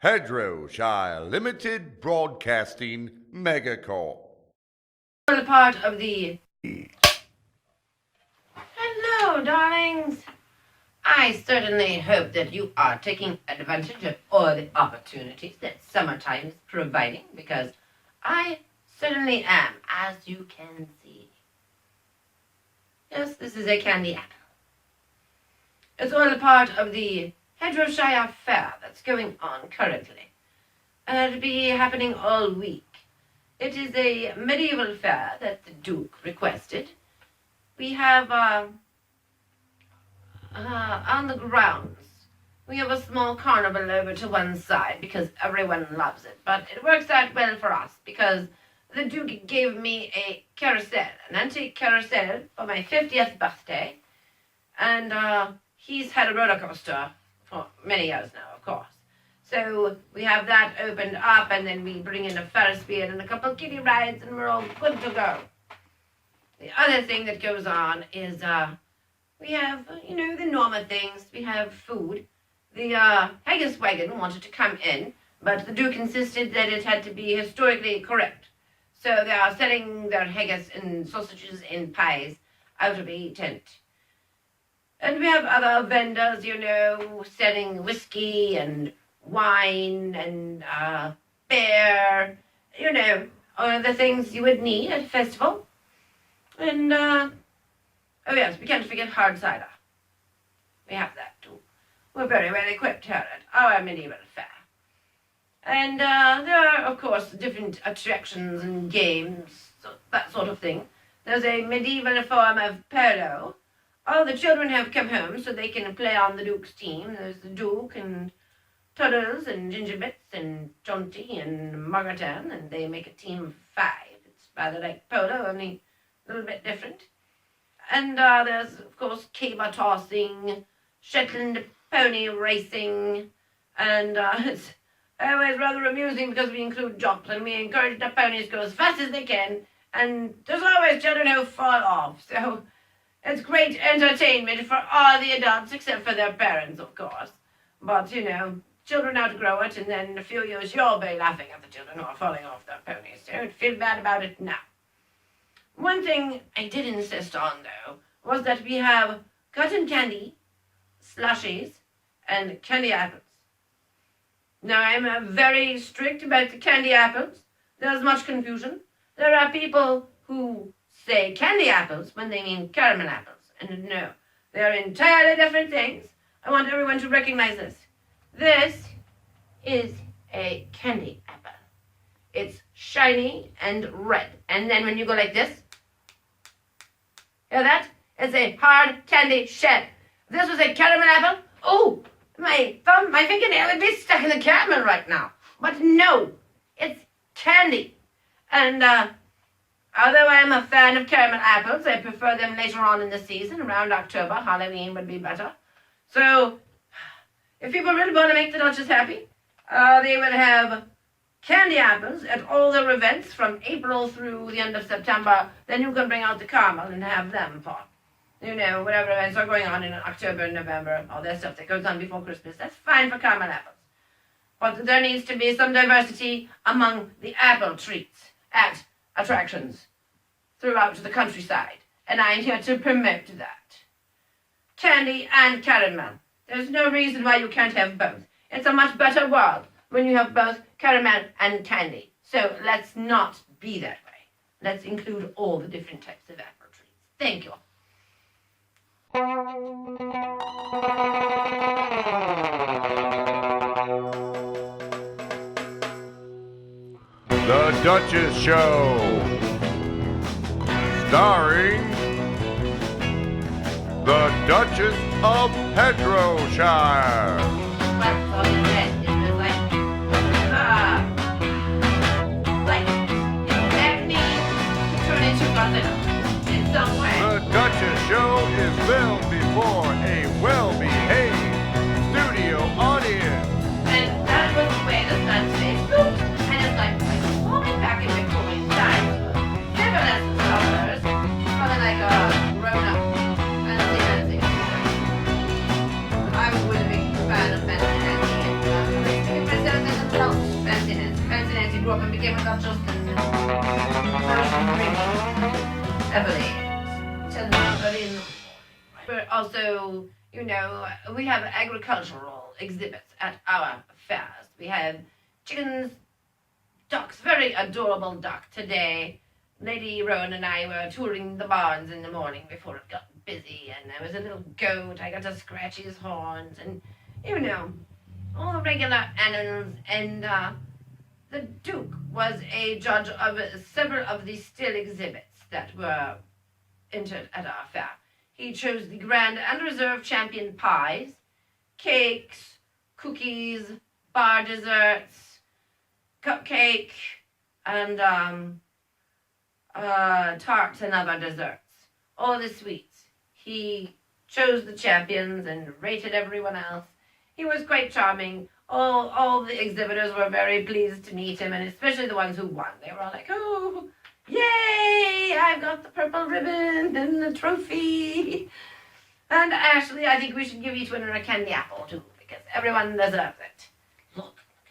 Hedrowshire Limited Broadcasting Megacorp. A part of the... Hello, darlings. I certainly hope that you are taking advantage of all the opportunities that summertime is providing, because I certainly am, as you can see. Yes, this is a candy apple. It's all a part of the Hedrowshire Fair that's going on currently. It'll be happening all week. It is a medieval fair that the Duke requested. We have, on the grounds, we have a small carnival over to one side because everyone loves it. But it works out well for us because the Duke gave me a carousel, an antique carousel for my 50th birthday. And he's had a roller coaster for many years now, of course. So we have that opened up, and then we bring in a Ferris wheel and a couple of kiddie rides, and we're all good to go. The other thing that goes on is we have, the normal things. We have food. The haggis wagon wanted to come in, but the Duke insisted that it had to be historically correct. So they are selling their haggis and sausages and pies out of a tent. And we have other vendors, selling whiskey and wine and beer, all of the things you would need at a festival. And, oh yes, we can't forget hard cider. We have that too. We're very well equipped here at our medieval fair. And there are, of course, different attractions and games, that sort of thing. There's a medieval form of polo. All the children have come home so they can play on the Duke's team. There's the Duke and Toddles and Gingerbits and Jaunty and Margaretan, and they make a team of 5. It's rather like polo, only a little bit different. And there's, of course, caber tossing, Shetland pony racing, and it's always rather amusing because we include Joplin. We encourage the ponies to go as fast as they can, and there's always children who fall off, so it's great entertainment for all the adults except for their parents, of course. But, children outgrow it, and then in a few years you'll be laughing at the children who are falling off their ponies. Don't feel bad about it now. One thing I did insist on, though, was that we have cotton candy, slushies, and candy apples. Now, I'm very strict about the candy apples. There's much confusion. There are people who say candy apples when they mean caramel apples. And no, they are entirely different things. I want everyone to recognize this. This is a candy apple. It's shiny and red. And then when you go like this, hear that? It's a hard candy shell. If this was a caramel apple, oh, my fingernail would be stuck in the caramel right now. But no, it's candy. And although I am a fan of caramel apples, I prefer them later on in the season, around October. Halloween would be better. So, if people really want to make the Duchess happy, they will have candy apples at all their events from April through the end of September. Then you can bring out the caramel and have them for, whatever events are going on in October and November, all that stuff that goes on before Christmas. That's fine for caramel apples. But there needs to be some diversity among the apple treats at attractions throughout the countryside, and I am here to promote that. Candy and caramel. There's no reason why you can't have both. It's a much better world when you have both caramel and candy. So let's not be that way. Let's include all the different types of apple treats. Thank you. The Duchess Show, starring the Duchess of Hedrowshire. What's on his head? Is it like acne turn into nothing in some way? The Duchess Show is filmed before a well-behaved studio audience. And that was the way the sun stays cool. And it's like walking back in Victorian times. Never lessons colors. Probably like a grown-up. I don't think that's it. I was really a big fan of fantasy. grew up and became a duchess and heavily till early in the morning. But also, you know, we have agricultural exhibits at our fairs. We have chickens, ducks, very adorable duck today. Lady Rowan and I were touring the barns in the morning before it got busy, and there was a little goat. I got to scratch his horns, and, you know, all the regular animals. And the Duke was a judge of several of the still exhibits that were entered at our fair. He chose the grand and reserve champion pies, cakes, cookies, bar desserts, cupcake, and tarts and other desserts. All the sweets. He chose the champions and rated everyone else. He was quite charming. All the exhibitors were very pleased to meet him, and especially the ones who won. They were all like, oh, yay, I've got the purple ribbon and the trophy. And actually, I think we should give each winner a candy apple, too, because everyone deserves it. Look at this.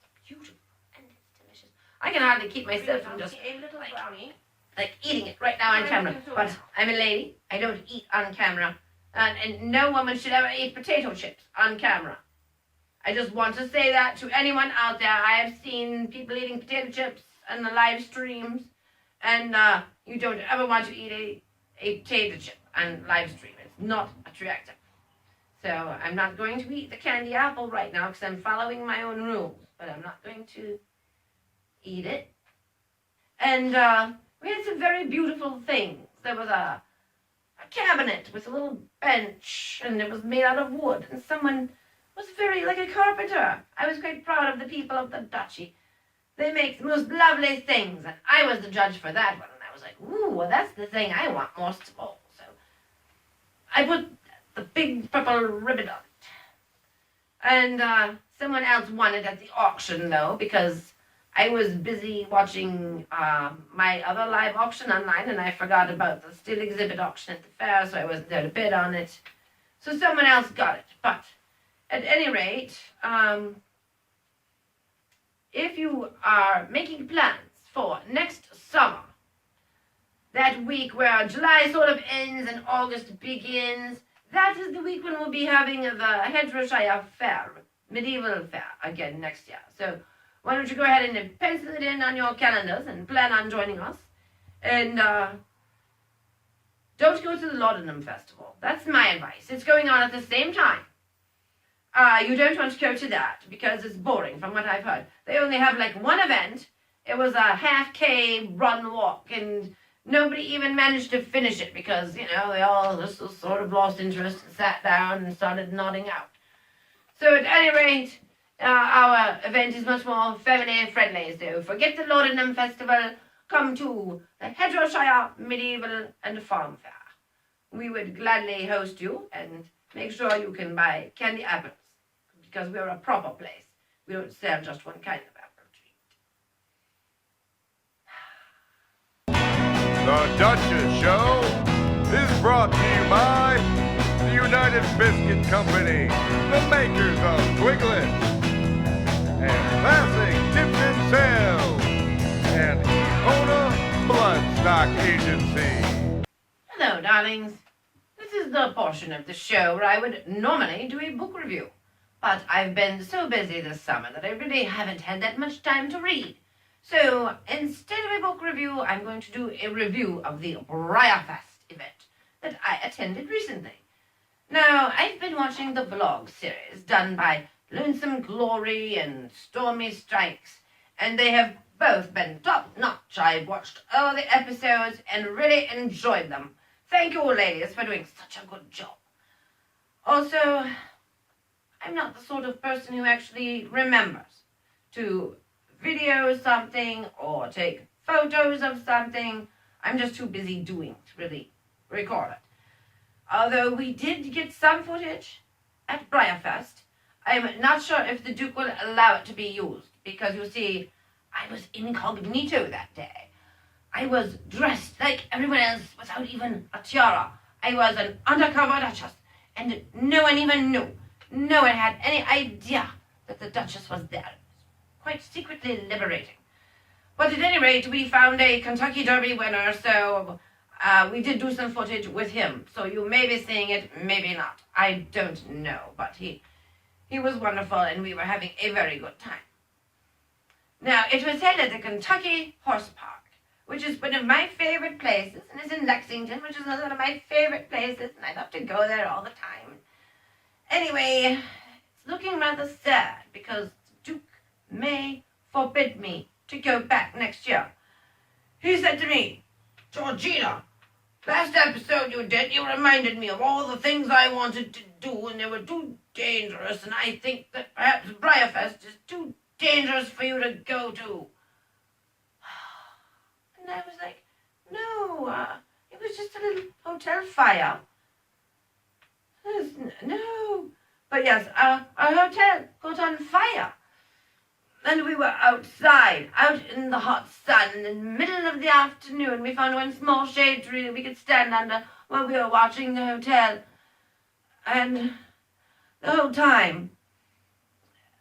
It's beautiful, and it's delicious. I can hardly keep myself from just a little brownie. like eating it right now on camera. But I'm a lady. I don't eat on camera. And no woman should ever eat potato chips on camera. I just want to say that to anyone out there. I have seen people eating potato chips on the live streams, and you don't ever want to eat a potato chip on live stream. It's not attractive. So I'm not going to eat the candy apple right now because I'm following my own rules, but I'm not going to eat it. And we had some very beautiful things. There was a cabinet with a little bench, and it was made out of wood, and someone was very like a carpenter. I was quite proud of the people of the duchy. They make the most lovely things, and I was the judge for that one, and I was like, ooh, well, that's the thing I want most of all. So I put the big purple ribbon on it. And someone else won it at the auction, though, because I was busy watching my other live auction online, and I forgot about the still exhibit auction at the fair, so I wasn't there to bid on it. So someone else got it. But at any rate, if you are making plans for next summer, that week where July sort of ends and August begins, that is the week when we'll be having the Hedgershire Fair, medieval fair, again next year. So why don't you go ahead and pencil it in on your calendars and plan on joining us. And don't go to the Laudanum Festival. That's my advice. It's going on at the same time. You don't want to go to that because it's boring from what I've heard. They only have like one event. It was a half-K run walk, and nobody even managed to finish it because, you know, they all just sort of lost interest and sat down and started nodding out. So at any rate, our event is much more family-friendly, so forget the Laudanum Festival. Come to the Hedgershire Medieval and Farm Fair. We would gladly host you and make sure you can buy candy apples, because we're a proper place. We don't sell just one kind of apple treat. The Duchess Show is brought to you by the United Biscuit Company, the makers of Twiglets, and Classic Tips and Sales, and Ona Bloodstock Agency. Hello, darlings. This is the portion of the show where I would normally do a book review. But I've been so busy this summer that I really haven't had that much time to read. So instead of a book review, I'm going to do a review of the Breyerfest event that I attended recently. Now, I've been watching the vlog series done by Lonesome Glory and Stormy Strikes, and they have both been top-notch. I've watched all the episodes and really enjoyed them. Thank you, ladies, for doing such a good job. Also, I'm not the sort of person who actually remembers to video something or take photos of something. I'm just too busy doing to really record it. Although we did get some footage at Breyerfest, I'm not sure if the Duke will allow it to be used, because you see, I was incognito that day. I was dressed like everyone else without even a tiara. I was an undercover duchess, and no one even knew. No one had any idea that the Duchess was there. It was quite secretly liberating. But at any rate, we found a Kentucky Derby winner, so we did do some footage with him. So you may be seeing it, maybe not. I don't know, but he was wonderful, and we were having a very good time. Now, it was held at the Kentucky Horse Park, which is one of my favorite places, and it's in Lexington, which is another one of my favorite places, and I love to go there all the time. Anyway, it's looking rather sad, because the Duke may forbid me to go back next year. He said to me, "Georgina, last episode you did, you reminded me of all the things I wanted to do, and they were too dangerous, and I think that perhaps Breyerfest is too dangerous for you to go to." And I was like, "No, it was just a little hotel fire." No. But yes, our hotel caught on fire. And we were outside, out in the hot sun, in the middle of the afternoon. We found one small shade tree that we could stand under while we were watching the hotel. And the whole time,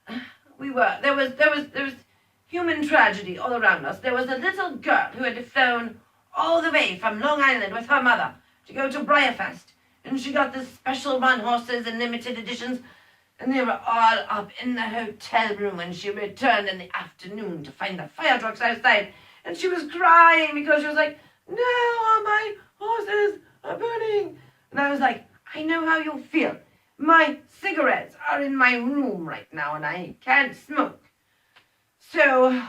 there was human tragedy all around us. There was a little girl who had flown all the way from Long Island with her mother to go to Breyerfest. And she got the special run horses and limited editions. And they were all up in the hotel room when she returned in the afternoon to find the fire trucks outside. And she was crying because she was like, "No, all my horses are burning." And I was like, "I know how you feel. My cigarettes are in my room right now and I can't smoke." So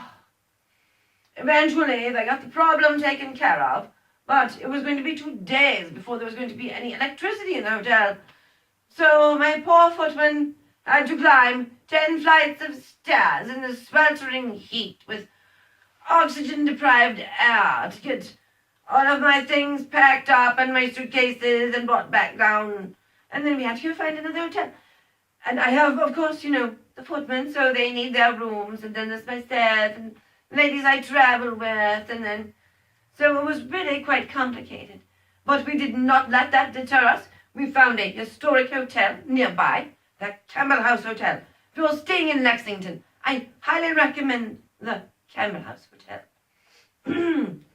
eventually they got the problem taken care of, but it was going to be 2 days before there was going to be any electricity in the hotel. So my poor footman had to climb 10 flights of stairs in the sweltering heat with oxygen-deprived air to get all of my things packed up and my suitcases and brought back down. And then we had to go find another hotel. And I have, of course, the footmen, so they need their rooms. And then there's myself and ladies I travel with. And then, so it was really quite complicated. But we did not let that deter us. We found a historic hotel nearby, the Campbell House Hotel. If you're staying in Lexington, I highly recommend the Campbell House Hotel.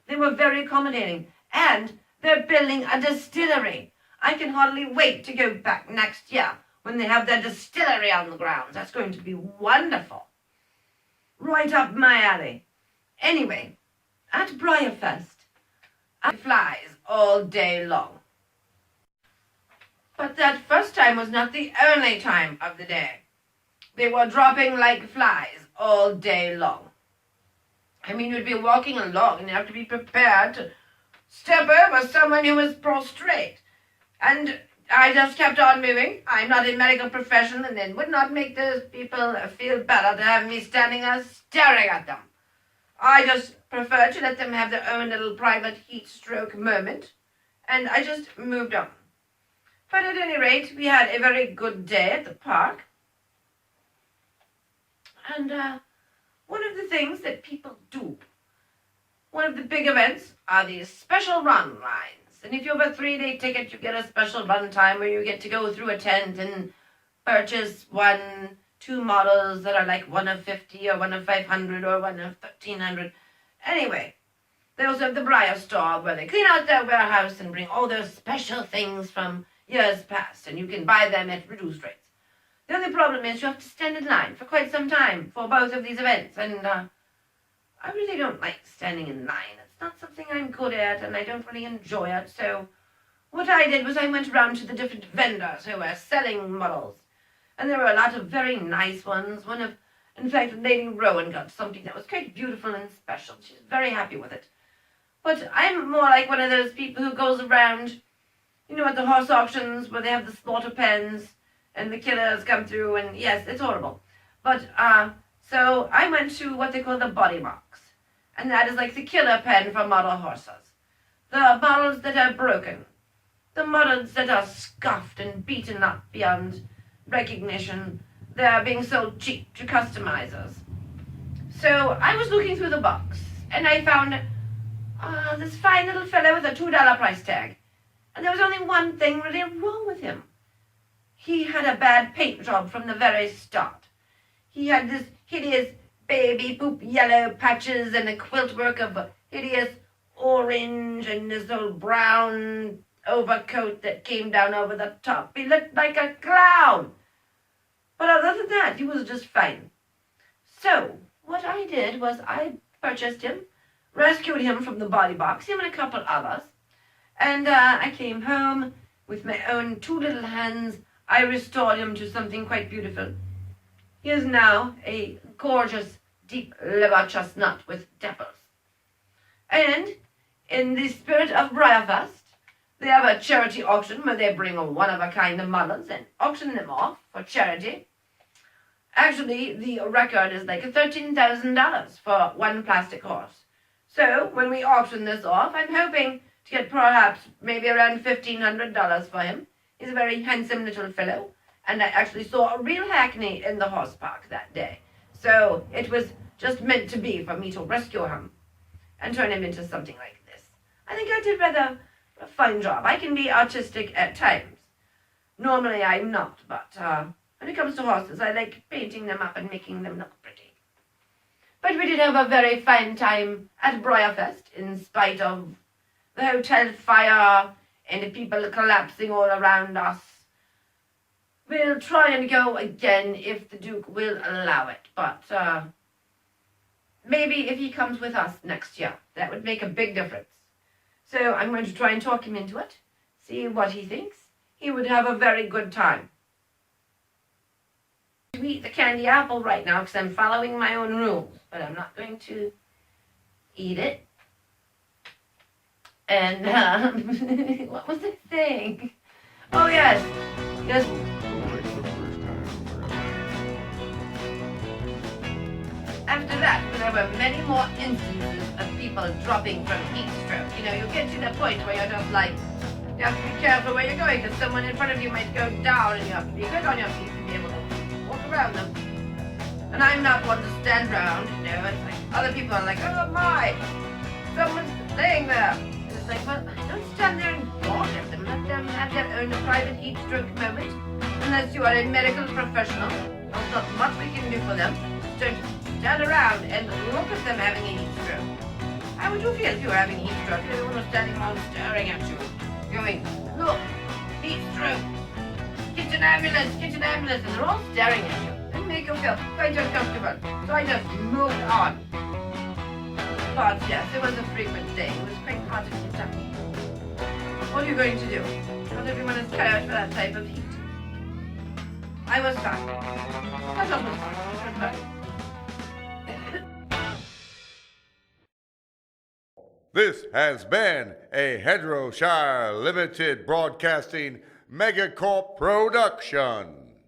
They were very accommodating, and they're building a distillery. I can hardly wait to go back next year when they have their distillery on the grounds. That's going to be wonderful. Right up my alley. Anyway, at Breyerfest, flies all day long. But that first time was not the only time of the day. They were dropping like flies all day long. I mean, you'd be walking along and you have to be prepared to step over someone who was prostrate. And I just kept on moving. I'm not a medical professional, and it would not make those people feel better to have me standing there staring at them. I just preferred to let them have their own little private heat stroke moment, and I just moved on. But at any rate, we had a very good day at the park. And one of the things that people do, one of the big events, are these special run lines. And if you have a 3-day ticket, you get a special run time where you get to go through a tent and purchase 2 models that are like one of 50 or one of 500 or one of 1,300. Anyway, they also have the Breyer store where they clean out their warehouse and bring all those special things from years past, and you can buy them at reduced rates. The only problem is you have to stand in line for quite some time for both of these events, and I really don't like standing in line. It's not something I'm good at, and I don't really enjoy it. So what I did was I went around to the different vendors who were selling models, and there were a lot of very nice ones. In fact, Lady Rowan got something that was quite beautiful and special. She's very happy with it. But I'm more like one of those people who goes around, at the horse auctions where they have the slaughter pens and the killers come through, and yes, it's horrible. But, so I went to what they call the body box, and that is like the killer pen for model horses. The models that are broken, the models that are scuffed and beaten up beyond recognition, they're being sold cheap to customizers. So I was looking through the box, and I found this fine little fellow with a $2 price tag. And there was only one thing really wrong with him. He had a bad paint job from the very start. He had this hideous baby poop yellow patches and a quilt work of hideous orange and this old brown overcoat that came down over the top. He looked like a clown. But other than that, he was just fine. So, what I did was I purchased him, rescued him from the body box, him and a couple others, and I came home with my own 2 little hands. I restored him to something quite beautiful. He is now a gorgeous deep liver chestnut with dapples. And in the spirit of Breyerfest, they have a charity auction where they bring one-of-a-kind mullets and auction them off for charity. Actually, the record is like $13,000 for one plastic horse. So, when we auction this off, I'm hoping to get perhaps maybe around $1,500 for him. He's a very handsome little fellow, and I actually saw a real hackney in the horse park that day. So, it was just meant to be for me to rescue him and turn him into something like this. I think I did rather a fine job. I can be artistic at times. Normally I'm not, but when it comes to horses, I like painting them up and making them look pretty. But we did have a very fine time at Breyerfest, in spite of the hotel fire and the people collapsing all around us. We'll try and go again if the Duke will allow it, but maybe if he comes with us next year, that would make a big difference. So I'm going to try and talk him into it, see what he thinks. He would have a very good time. To eat the candy apple right now because I'm following my own rules, but I'm not going to eat it. And what was I saying? Oh yes, yes. After that, there were many more instances of people dropping from heat stroke. You know, you get to the point where you're just like, you have to be careful where you're going because someone in front of you might go down and you have to be quick on your feet to be able to walk around them. And I'm not one to stand around, you know. It's like other people are like, oh my, someone's laying there. And it's like, well, don't stand there and gawk at them. Let them have their own private heat stroke moment. Unless you are a medical professional, there's not much we can do for them. Just stand around and look at them having a heat stroke. How would you feel if you were having a heat stroke? Everyone was standing around staring at you, going, look, heat stroke, get an ambulance, and they're all staring at you. It make you feel quite uncomfortable. So I just moved on. But yes, it was a frequent thing. It was quite hot in Kentucky. What are you going to do? Not everyone is cut out for that type of heat. I was fine. My job was fine. This has been a Hedgerow Shire Limited Broadcasting Megacorp production.